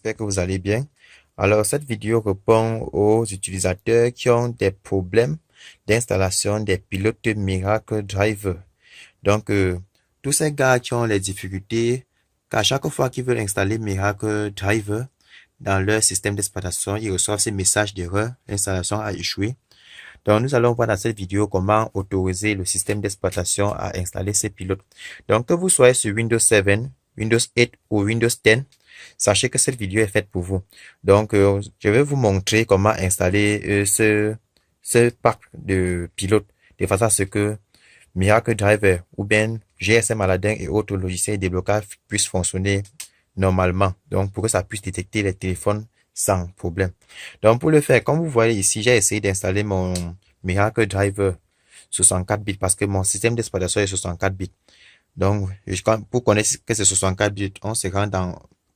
j'espère que vous allez bien. Alors, cette vidéo répond aux utilisateurs qui ont des problèmes d'installation des pilotes Miracle Driver. Donc, tous ces gars qui ont les difficultés, qu'à chaque fois qu'ils veulent installer Miracle Driver dans leur système d'exploitation, ils reçoivent ces messages d'erreur, l'installation a échoué. Donc, nous allons voir dans cette vidéo comment autoriser le système d'exploitation à installer ces pilotes. Donc, que vous soyez sur Windows 7, Windows 8 ou Windows 10, sachez que cette vidéo est faite pour vous. Donc, je vais vous montrer comment installer ce pack de pilotes de façon à ce que Miracle Driver ou bien GSM Aladdin et autres logiciels de déblocage puissent fonctionner normalement. Donc, pour que ça puisse détecter les téléphones sans problème. Donc, pour le faire, comme vous voyez ici, j'ai essayé d'installer mon Miracle Driver 64 bits parce que mon système d'exploitation est 64 bits. Donc, pour connaître que c'est 64 bits, on se rend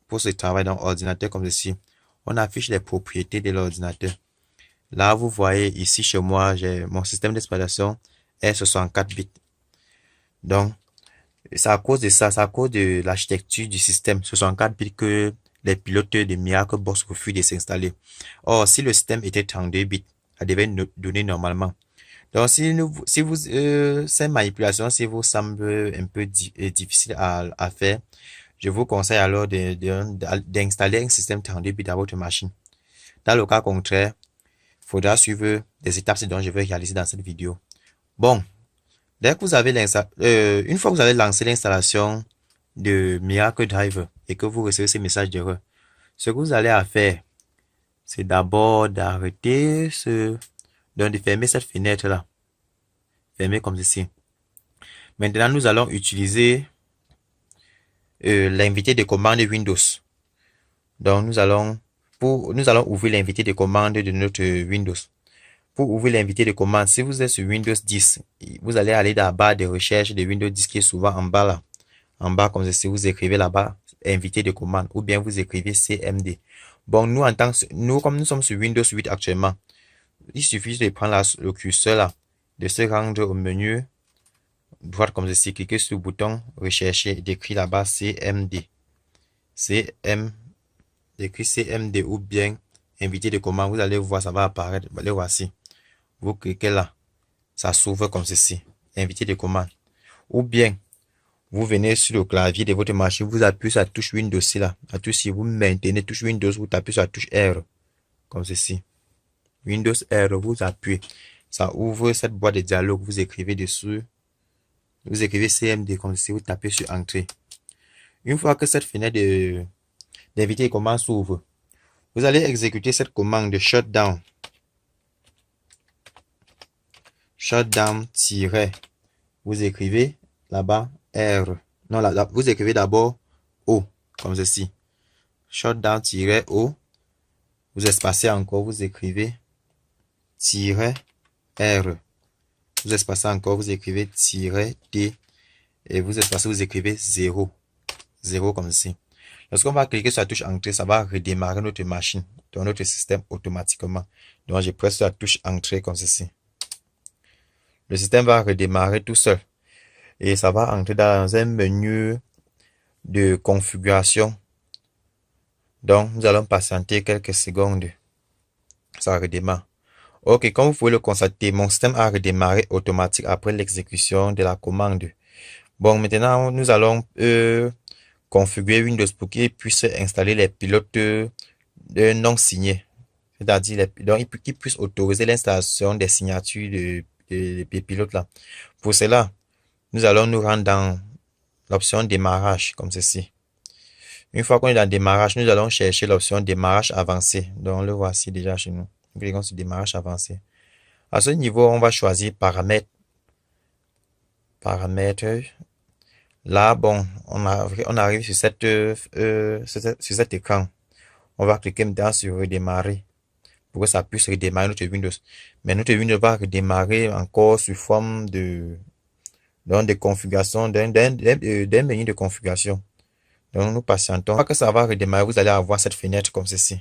pour ce travail dans ordinateur comme ceci. On affiche les propriétés de l'ordinateur. Là, vous voyez ici chez moi, mon système d'exploitation est 64 bits. Donc, c'est à cause de ça, c'est à cause de l'architecture du système 64 bits que les pilotes de Miracle Box refusent de s'installer. Or, si le système était 32 bits, ça devait nous donner normalement. Donc, ces manipulations, si vous semblent un peu difficiles à faire, je vous conseille alors d'installer un système 32 bits à votre machine. Dans le cas contraire, il faudra suivre des étapes dont je vais réaliser dans cette vidéo. Bon, dès que vous avez une fois que vous avez lancé l'installation de Miracle Driver et que vous recevez ces messages d'erreur, ce que vous allez à faire, c'est d'abord d'arrêter donc de fermer cette fenêtre là. Fermer comme ceci. Maintenant, nous allons utiliser l'invité de commande Windows. Donc, nous allons ouvrir l'invité de commande de notre Windows. Pour ouvrir l'invité de commande, si vous êtes sur Windows 10, vous allez aller dans la barre de recherche de Windows 10 qui est souvent en bas là. En bas, comme ceci, vous écrivez là-bas invité de commande ou bien vous écrivez CMD. Bon, comme nous sommes sur Windows 8 actuellement, il suffit de prendre le curseur là, de se rendre au menu droite comme ceci, cliquez sur le bouton rechercher et d'écrire là-bas CMD. D'écrire CMD ou bien invité de commande, vous allez voir, ça va apparaître. Le voici. Vous cliquez là, ça s'ouvre comme ceci, invité de commande. Ou bien, vous venez sur le clavier de votre machine, vous appuyez sur la touche Windows là, la touche si vous maintenez touche Windows, vous tapez sur la touche R, comme ceci. Windows R, vous appuyez, ça ouvre cette boîte de dialogue, vous écrivez dessus, vous écrivez CMD comme ceci, vous tapez sur Entrée. Une fois que cette fenêtre d'invité de commande s'ouvre, vous allez exécuter cette commande de shutdown. Shutdown vous écrivez là-bas R. Non, là, vous écrivez d'abord O, comme ceci. Shutdown-O. Vous espacez encore, vous écrivez -R. Vous espacez encore, vous écrivez -D. Et vous espacez, vous écrivez 0. 0 comme ceci. Lorsqu'on va cliquer sur la touche Entrée, ça va redémarrer notre machine, dans notre système automatiquement. Donc, je presse sur la touche Entrée comme ceci. Le système va redémarrer tout seul. Et ça va entrer dans un menu de configuration. Donc, nous allons patienter quelques secondes. Ça redémarre. Ok, comme vous pouvez le constater, mon système a redémarré automatique après l'exécution de la commande. Bon, maintenant, nous allons configurer Windows pour qu'il puisse installer les pilotes non signés. C'est-à-dire, qu'il puisse autoriser l'installation des signatures des pilotes là. Pour cela, nous allons nous rendre dans l'option démarrage, comme ceci. Une fois qu'on est dans démarrage, nous allons chercher l'option démarrage avancé. Donc, le voici déjà chez nous. Nous cliquons sur démarrage avancé. À ce niveau, on va choisir paramètres. Paramètres. Là, bon, on arrive sur cet écran. On va cliquer maintenant sur redémarrer pour que ça puisse redémarrer notre Windows. Mais notre Windows va redémarrer encore sous forme de configuration, d'un menu de configuration. Donc, nous patientons. Une fois que ça va redémarrer, vous allez avoir cette fenêtre comme ceci.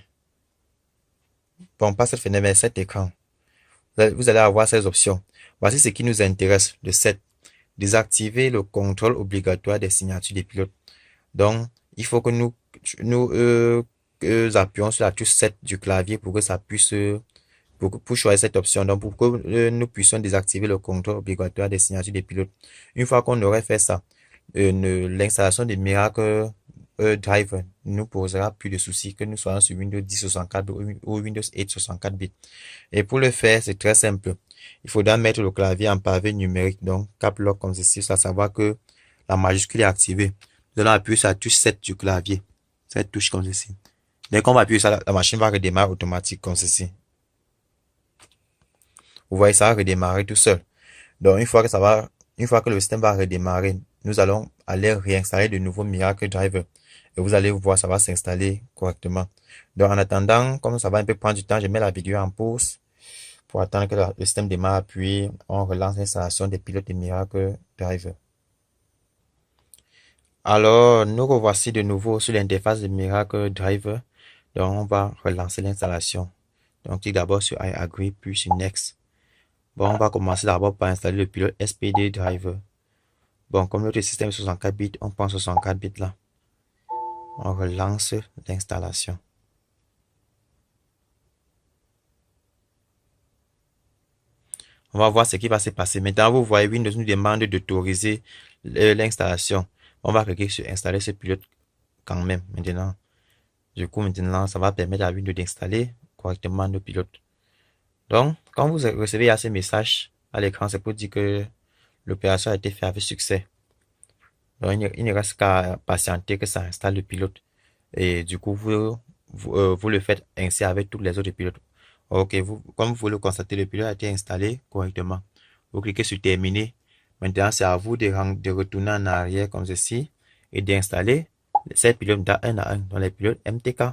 Bon, pas cette fenêtre, mais cet écran. Vous allez avoir ces options. Voici ce qui nous intéresse. Le 7. Désactiver le contrôle obligatoire des signatures des pilotes. Donc, il faut que nous appuyons sur la touche 7 du clavier pour que ça puisse, pour choisir cette option. Donc, pour que nous puissions désactiver le contrôle obligatoire des signatures des pilotes. Une fois qu'on aurait fait ça, l'installation de Miracle Driver nous posera plus de soucis que nous soyons sur Windows 10 64 ou Windows 8 64 bits. Et pour le faire, c'est très simple. Il faudra mettre le clavier en pavé numérique, donc Cap Lock comme ceci, à savoir que la majuscule est activée. Nous allons appuyer sur la touche 7 du clavier, cette touche comme ceci. Dès qu'on va appuyer sur la machine va redémarrer automatique comme ceci. Vous voyez, ça va redémarrer tout seul. Donc, une fois que le système va redémarrer, nous allons aller réinstaller de nouveau Miracle Driver. Et vous allez voir, ça va s'installer correctement. Donc, en attendant, comme ça va un peu prendre du temps, je mets la vidéo en pause pour attendre que le système démarre, puis on relance l'installation des pilotes de Miracle Driver. Alors, nous revoici de nouveau sur l'interface de Miracle Driver. Donc, on va relancer l'installation. Donc, clique d'abord sur I agree, puis sur Next. Bon, on va commencer d'abord par installer le pilote SPD Driver. Bon, comme notre système est 64 bits, on prend 64 bits là. On relance l'installation. On va voir ce qui va se passer. Maintenant, vous voyez, Windows nous demande d'autoriser l'installation. On va cliquer sur installer ce pilote quand même maintenant. Du coup, maintenant, ça va permettre à Windows d'installer correctement nos pilotes. Donc, quand vous recevez ce message à l'écran, c'est pour dire que l'opération a été faite avec succès. Donc, il ne reste qu'à patienter que ça installe le pilote. Et du coup, vous le faites ainsi avec tous les autres pilotes. Ok, comme vous le constatez, le pilote a été installé correctement. Vous cliquez sur terminer. Maintenant, c'est à vous de retourner en arrière comme ceci et d'installer ces pilotes un à un dans les pilotes MTK.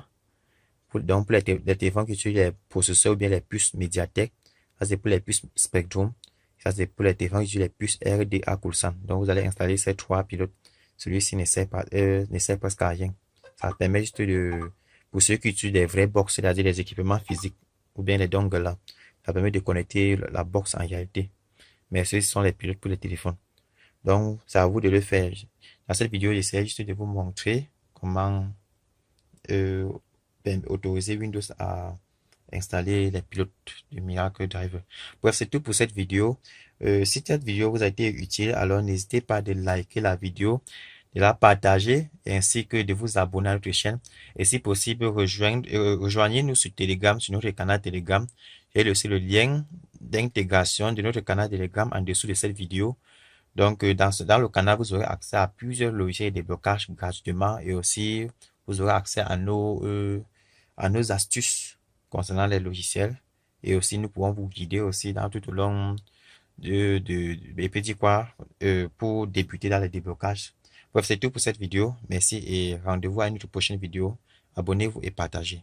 Donc, pour les téléphones qui utilisent les processeurs ou bien les puces Mediatek, ça c'est pour les puces Spectrum. Ça c'est pour les téléphones qui utilisent les puces RDA Coulson. Donc, vous allez installer ces trois pilotes. Celui-ci ne sert presque à rien. Ça permet juste pour ceux qui utilisent des vrais box, c'est-à-dire les équipements physiques ou bien les dongles là, ça permet de connecter la box en réalité. Mais ceux sont les pilotes pour les téléphones. Donc, c'est à vous de le faire. Dans cette vidéo, j'essaie juste de vous montrer comment autoriser Windows à installer les pilotes du Miracle Driver. Bref, c'est tout pour cette vidéo. Si cette vidéo vous a été utile, alors n'hésitez pas de liker la vidéo, de la partager ainsi que de vous abonner à notre chaîne. Et si possible, rejoignez-nous sur Telegram, sur notre canal Telegram. J'ai aussi le lien d'intégration de notre canal Telegram en dessous de cette vidéo. Donc, dans le canal, vous aurez accès à plusieurs logiciels de déblocage gratuitement et aussi vous aurez accès à nos astuces concernant les logiciels. Et aussi, nous pourrons vous guider aussi tout au long pour débuter dans les déblocages. Bref, c'est tout pour cette vidéo. Merci et rendez-vous à une prochaine vidéo. Abonnez-vous et partagez.